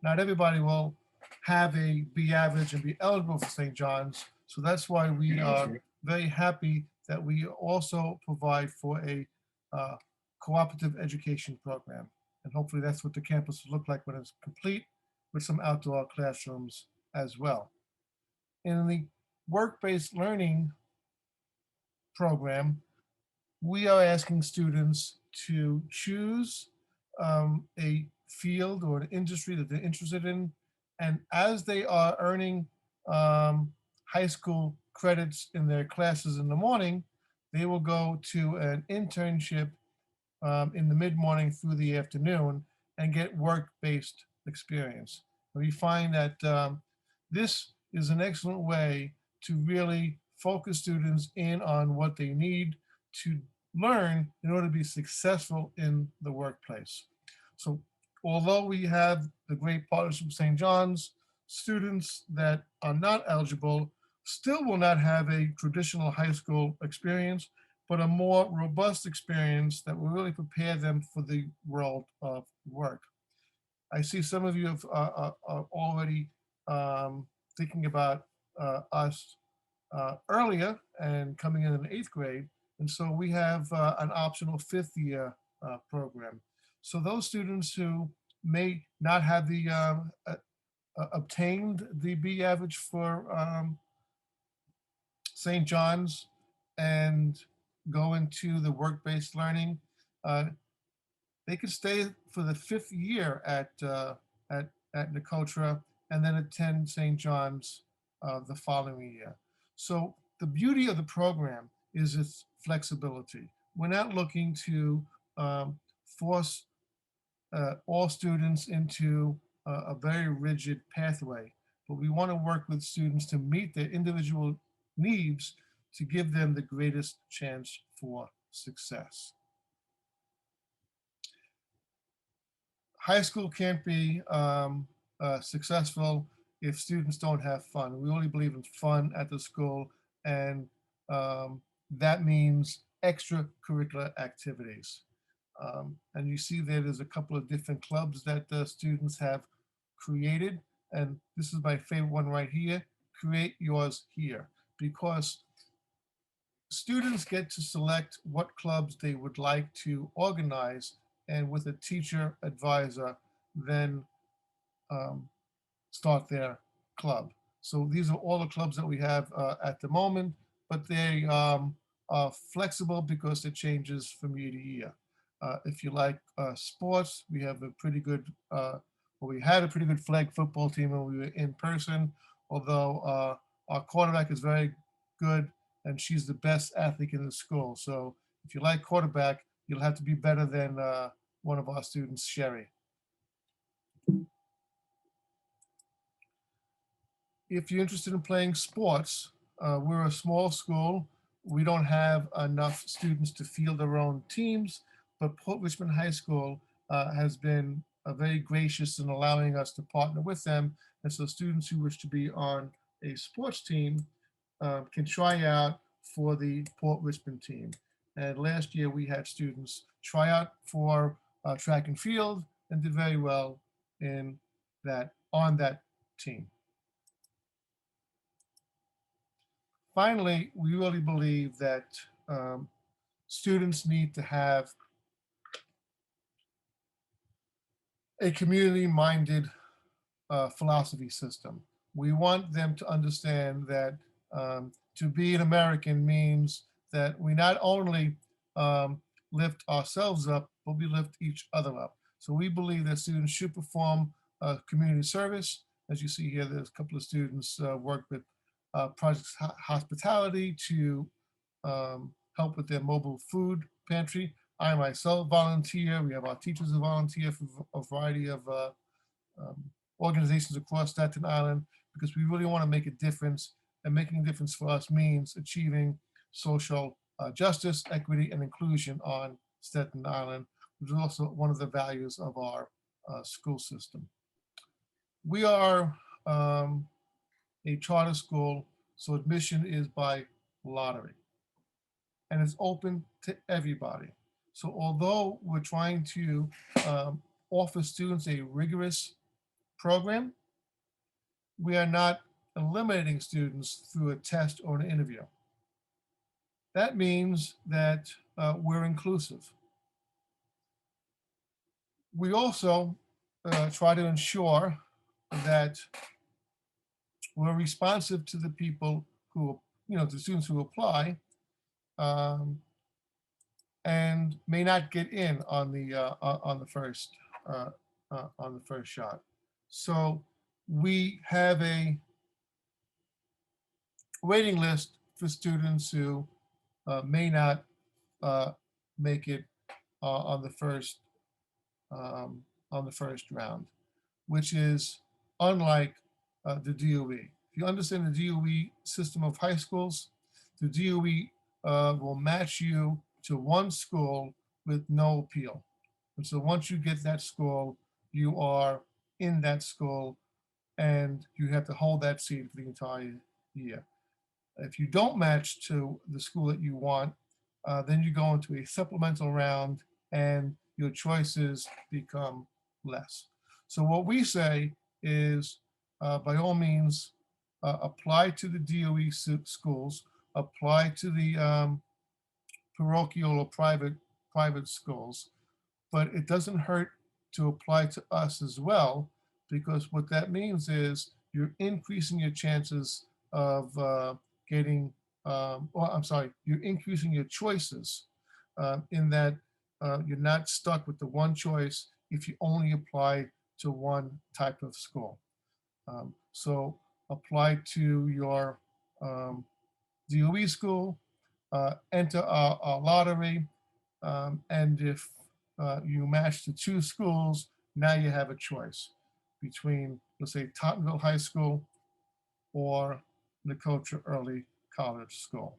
not everybody will have a B average and be eligible for St. John's. So that's why we are very happy that we also provide for a uh, cooperative education program. And hopefully that's what the campus will look like when it's complete with some outdoor classrooms as well. In the work-based learning program, we are asking students to choose a field or an industry that they're interested in. And as they are earning high school credits in their classes in the morning, they will go to an internship in the mid morning through the afternoon and get work based experience. We find that this is an excellent way to really focus students in on what they need to learn in order to be successful in the workplace. So, although we have the great partnership with St. John's, students that are not eligible still will not have a traditional high school experience, but a more robust experience that will really prepare them for the world of work. I see some of you are already thinking about us earlier and coming in eighth grade. And so we have an optional fifth year program. So those students who may not have the obtained the B average for St. John's and go into the work-based learning, uh, they could stay for the fifth year at Nicotra and then attend St. John's the following year. So the beauty of the program is its flexibility. We're not looking to force all students into a very rigid pathway, but we want to work with students to meet their individual needs to give them the greatest chance for success. High school can't be successful if students don't have fun. We only believe in fun at the school, and that means extracurricular activities. And you see there's a couple of different clubs that the students have created. And this is my favorite one right here, create yours here, because students get to select what clubs they would like to organize, and with a teacher advisor, then um, start their club. So these are all the clubs that we have at the moment, but they are flexible because it changes from year to year. If you like sports, we have a pretty good, well, we had a pretty good flag football team when we were in person, although our quarterback is very good and she's the best athlete in the school. So if you like quarterback, you'll have to be better than one of our students, Sherry. If you're interested in playing sports, we're a small school. We don't have enough students to field their own teams, but Port Richmond High School has been very gracious in allowing us to partner with them. And so students who wish to be on a sports team can try out for the Port Richmond team. And last year we had students try out for track and field and did very well in that on that team. Finally, we really believe that um, students need to have a community-minded philosophy system. We want them to understand that to be an American means that we not only lift ourselves up, but we lift each other up. So we believe that students should perform community service. As you see here, there's a couple of students work with Project Hospitality to help with their mobile food pantry. I myself volunteer. We have our teachers who volunteer for a variety of um, organizations across Staten Island because we really want to make a difference. And making a difference for us means achieving social justice, equity, and inclusion on Staten Island, which is also one of the values of our school system. We are a charter school, so admission is by lottery and it's open to everybody. So although we're trying to offer students a rigorous program, we are not eliminating students through a test or an interview. That means that we're inclusive. We also try to ensure that we're responsive to the people who, to students who apply, um, and may not get in on the first shot. So we have a waiting list for students who may not make it on on the first round, which is unlike the DOE. If you understand the DOE system of high schools, the DOE will match you to one school with no appeal. And so once you get that school, you are in that school and you have to hold that seat for the entire year. If you don't match to the school that you want, then you go into a supplemental round and your choices become less. So what we say is, by all means, apply to the DOE schools, apply to the parochial or private schools, but it doesn't hurt to apply to us as well, because what that means is you're increasing your chances of getting, or I'm sorry, you're increasing your choices in that you're not stuck with the one choice if you only apply to one type of school. So apply to your DOE school, enter our lottery, and if you match the two schools, now you have a choice between, let's say, Tottenville High School or Nicotra Early College School.